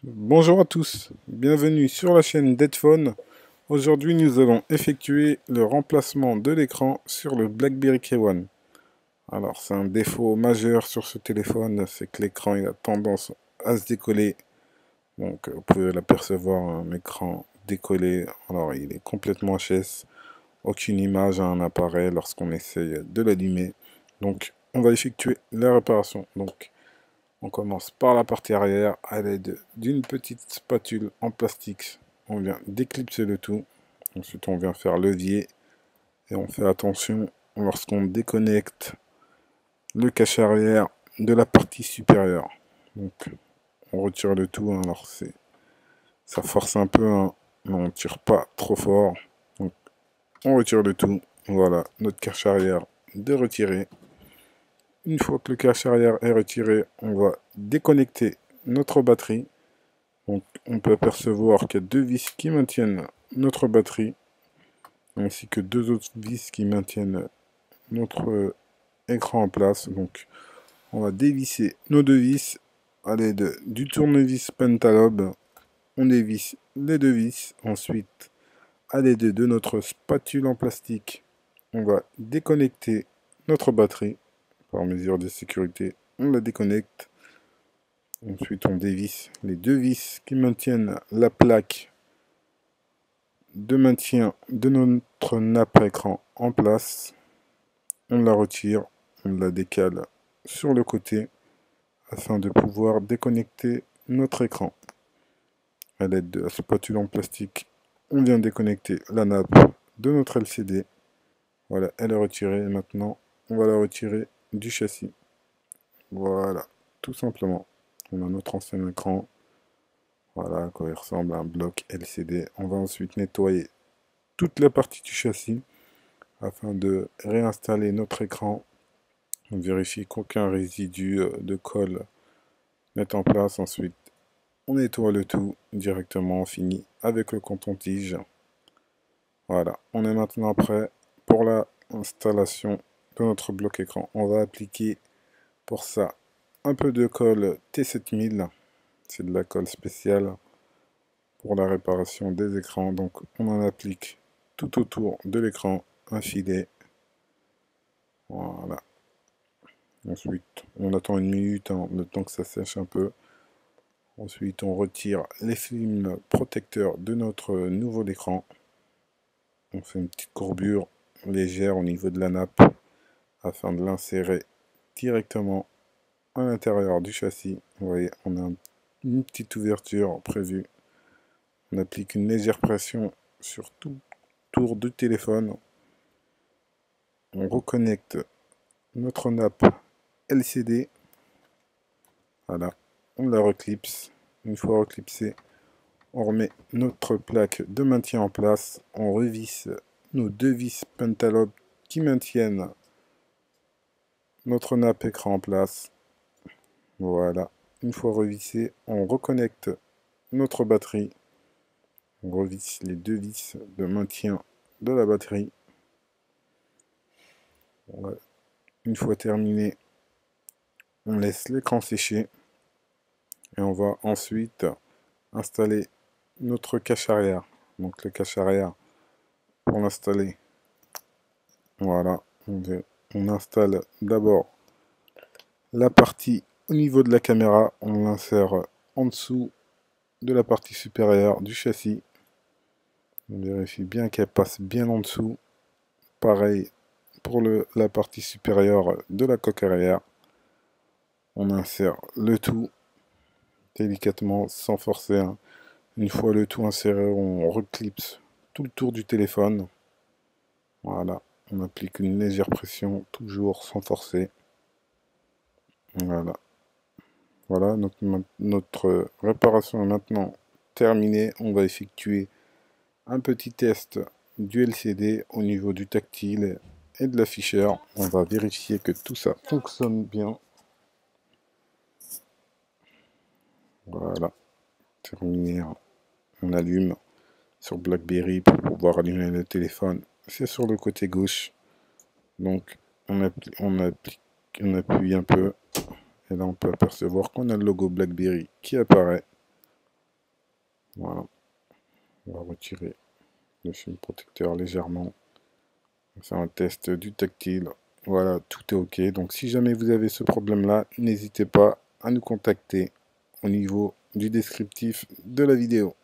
Bonjour à tous, bienvenue sur la chaîne d'Edphone. Aujourd'hui, nous allons effectuer le remplacement de l'écran sur le BlackBerry K1. Alors, c'est un défaut majeur sur ce téléphone, c'est que l'écran il a tendance à se décoller. Donc, vous pouvez l'apercevoir, un écran décollé. Alors, il est complètement HS, aucune image à un appareil lorsqu'on essaye de l'allumer. Donc, on va effectuer la réparation. Donc, on commence par la partie arrière à l'aide d'une petite spatule en plastique. On vient déclipser le tout. Ensuite, on vient faire levier. Et on fait attention lorsqu'on déconnecte le cache arrière de la partie supérieure. Donc, on retire le tout. Hein. Alors, ça force un peu, hein, mais on ne tire pas trop fort. Donc, on retire le tout. Voilà, notre cache arrière de retirer. Une fois que le cache arrière est retiré, on va déconnecter notre batterie. Donc, on peut apercevoir qu'il y a deux vis qui maintiennent notre batterie, ainsi que deux autres vis qui maintiennent notre écran en place. Donc, on va dévisser nos deux vis à l'aide du tournevis Pentalobe. On dévisse les deux vis. Ensuite, à l'aide de notre spatule en plastique, on va déconnecter notre batterie. Par mesure de sécurité, on la déconnecte. Ensuite, on dévisse les deux vis qui maintiennent la plaque de maintien de notre nappe écran en place. On la retire, on la décale sur le côté afin de pouvoir déconnecter notre écran. À l'aide de la spatule en plastique, on vient déconnecter la nappe de notre LCD. Voilà, elle est retirée. Et maintenant, on va la retirer du châssis. Voilà, tout simplement. On a notre ancien écran. Voilà à quoi il ressemble à un bloc LCD. On va ensuite nettoyer toute la partie du châssis afin de réinstaller notre écran. On vérifie qu'aucun résidu de colle n'est en place. Ensuite, on nettoie le tout directement. On finit avec le coton-tige. Voilà, on est maintenant prêt pour l'installation de notre bloc écran. On va appliquer pour ça un peu de colle T7000. C'est de la colle spéciale pour la réparation des écrans. Donc on en applique tout autour de l'écran un filet. Voilà. Ensuite, on attend une minute, hein, le temps que ça sèche un peu. Ensuite, on retire les films protecteurs de notre nouveau écran. On fait une petite courbure légère au niveau de la nappe afin de l'insérer directement à l'intérieur du châssis. Vous voyez, on a une petite ouverture prévue. On applique une légère pression sur tout tour du téléphone. On reconnecte notre nappe LCD. Voilà, on la reclipse. Une fois reclipsée, on remet notre plaque de maintien en place. On revisse nos deux vis Pentalobe qui maintiennent notre nappe écran en place. Voilà, une fois revissé, on reconnecte notre batterie. On revisse les deux vis de maintien de la batterie. Voilà. Une fois terminé, on laisse l'écran sécher. Et on va ensuite installer notre cache arrière. Donc le cache arrière, pour l'installer, voilà, on installe d'abord la partie au niveau de la caméra. On l'insère en dessous de la partie supérieure du châssis. On vérifie bien qu'elle passe bien en dessous. Pareil pour la partie supérieure de la coque arrière. On insère le tout délicatement, sans forcer. Hein. Une fois le tout inséré, on reclipse tout le tour du téléphone. Voilà, on applique une légère pression, toujours sans forcer. Voilà. Voilà, notre réparation est maintenant terminée. On va effectuer un petit test du LCD au niveau du tactile et de l'afficheur. On va vérifier que tout ça fonctionne bien. Voilà, terminé. On allume sur BlackBerry pour pouvoir allumer le téléphone. C'est sur le côté gauche. Donc on appuie un peu. Et là on peut apercevoir qu'on a le logo BlackBerry qui apparaît. Voilà, on va retirer le film protecteur légèrement. C'est un test du tactile. Voilà, tout est OK. Donc si jamais vous avez ce problème-là, n'hésitez pas à nous contacter au niveau du descriptif de la vidéo.